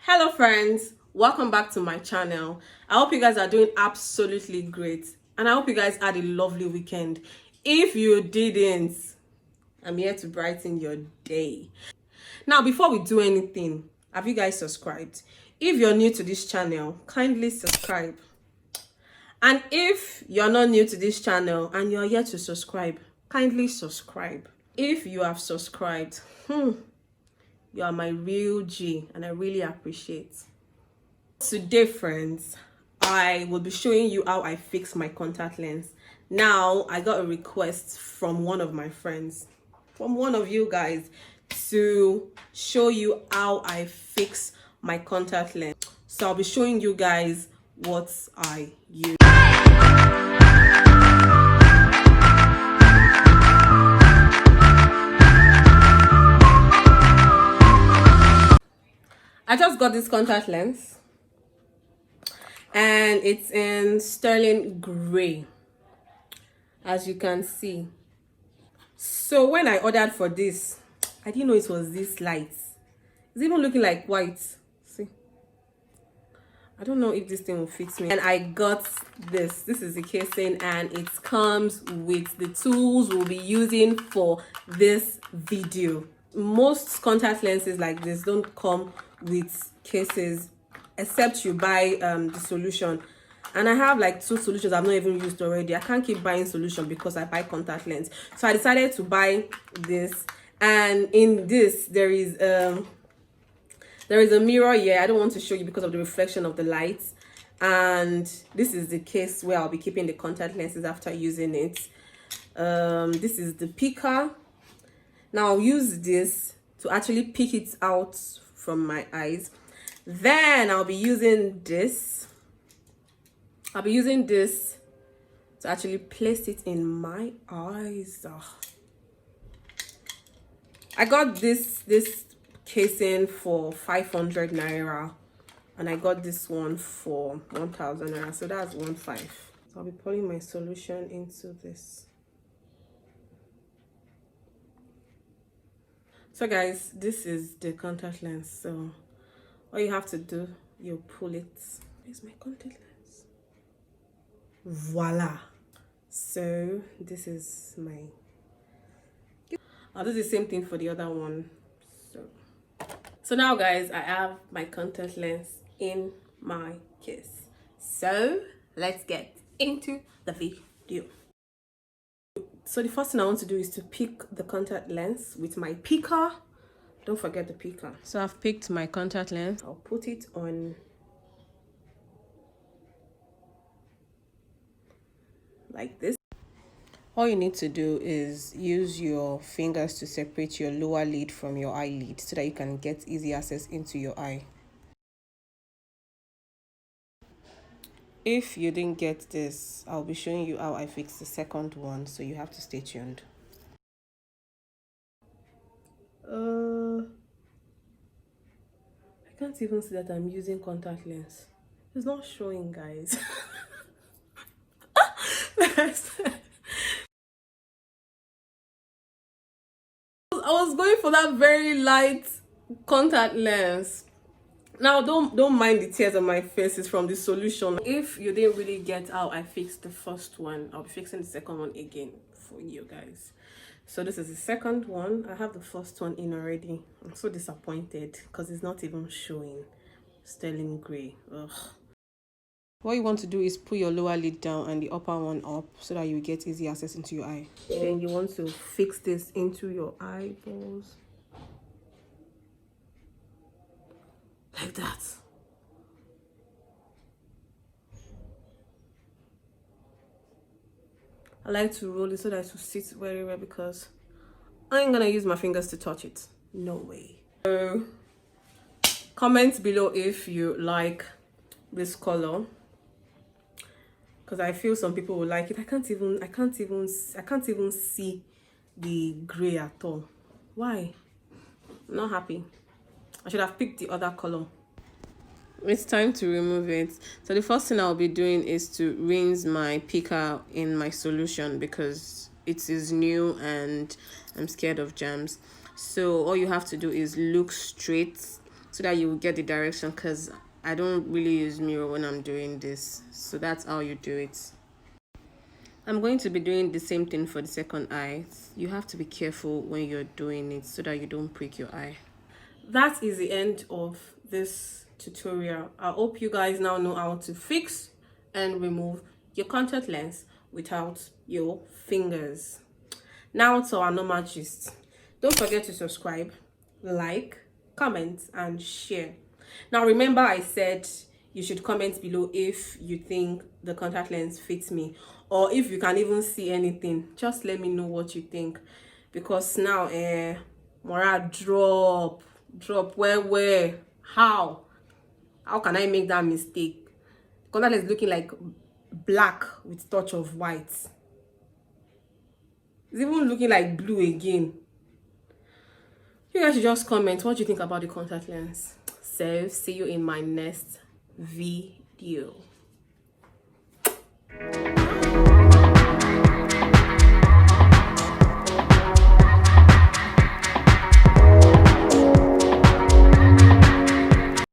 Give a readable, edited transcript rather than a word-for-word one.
Hello friends, welcome back to my channel. I hope you guys are doing absolutely great and I hope you guys had a lovely weekend. If you didn't, I'm here to brighten your day. Now before we do anything, have you guys subscribed? If you're new to this channel, kindly subscribe. And if you're not new to this channel and you're yet to subscribe, kindly subscribe. If you have subscribed, you are my real G and I really appreciate. Today friends, I will be showing you how I fix my contact lens. Now I got a request from one of my friends, from one of you guys, to show you how I fix my contact lens. So I'll be showing you guys what I use. I just got this contact lens and it's in sterling gray, as you can see. So when I ordered for this, I didn't know it was this light. It's even looking like white. See, I don't know if this thing will fit me. And I got this. This is the casing and it comes with the tools we'll be using for this video. Most contact lenses like this don't come with cases except you buy the solution. And I have like 2 solutions I've not even used already. I can't keep buying solution because I buy contact lens. So I decided to buy this. And in this, there is a mirror here. I don't want to show you because of the reflection of the lights. And this is the case where I'll be keeping the contact lenses after using it. This is the picker. Now I'll use this to actually pick it out from my eyes. Then I'll be using this. I'll be using this to actually place it in my eyes. I got this casing for 500 naira and I got this one for 1000 naira, so that's 1.5. So I'll be pouring my solution into this. So guys, this is the contact lens. So all you have to do, you pull it. Here's my contact lens. Voila. So this is my, I'll do the same thing for the other one. So now guys, I have my contact lens in my case. So let's get into the video. So the first thing I want to do is to pick the contact lens with my picker. Don't forget the picker. So I've picked my contact lens. I'll put it on like this. All you need to do is use your fingers to separate your lower lid from your eyelid so that you can get easy access into your eye. If you didn't get this, I'll be showing you how I fix the second one, so you have to stay tuned. I can't even see that I'm using contact lens. It's not showing, guys. I was going for that very light contact lens. Now don't mind the tears on my face, it's from the solution. If you didn't really get how I fixed the first one, I'll be fixing the second one again for you guys. So this is the second one. I have the first one in already. I'm so disappointed because it's not even showing. Sterling gray. Ugh. What you want to do is put your lower lid down and the upper one up so that you get easy access into your eye. Then you want to fix this into your eyeballs. Like that. I like to roll it so that it will sit very well because I ain't gonna use my fingers to touch it. No way. So comment below if you like this color, because I feel some people will like it. I can't even see the gray at all. Why? I'm not happy. I should have picked the other color. It's time to remove it. So the first thing I'll be doing is to rinse my picker in my solution because it is new and I'm scared of germs. So all you have to do is look straight so that you will get the direction, because I don't really use mirror when I'm doing this. So that's how you do it. I'm going to be doing the same thing for the second eye. You have to be careful when you're doing it so that you don't prick your eye. That is the end of this tutorial. I hope you guys now know how to fix and remove your contact lens without your fingers. Now to our normal gist. Don't forget to subscribe, like, comment, and share. Now remember, I said you should comment below if you think the contact lens fits me, or if you can even see anything. Just let me know what you think, because now Mora drop where how can I make that mistake? Contact lens looking like black with touch of white. It's even looking like blue again. You guys should just comment what you think about the contact lens. So see you in my next video.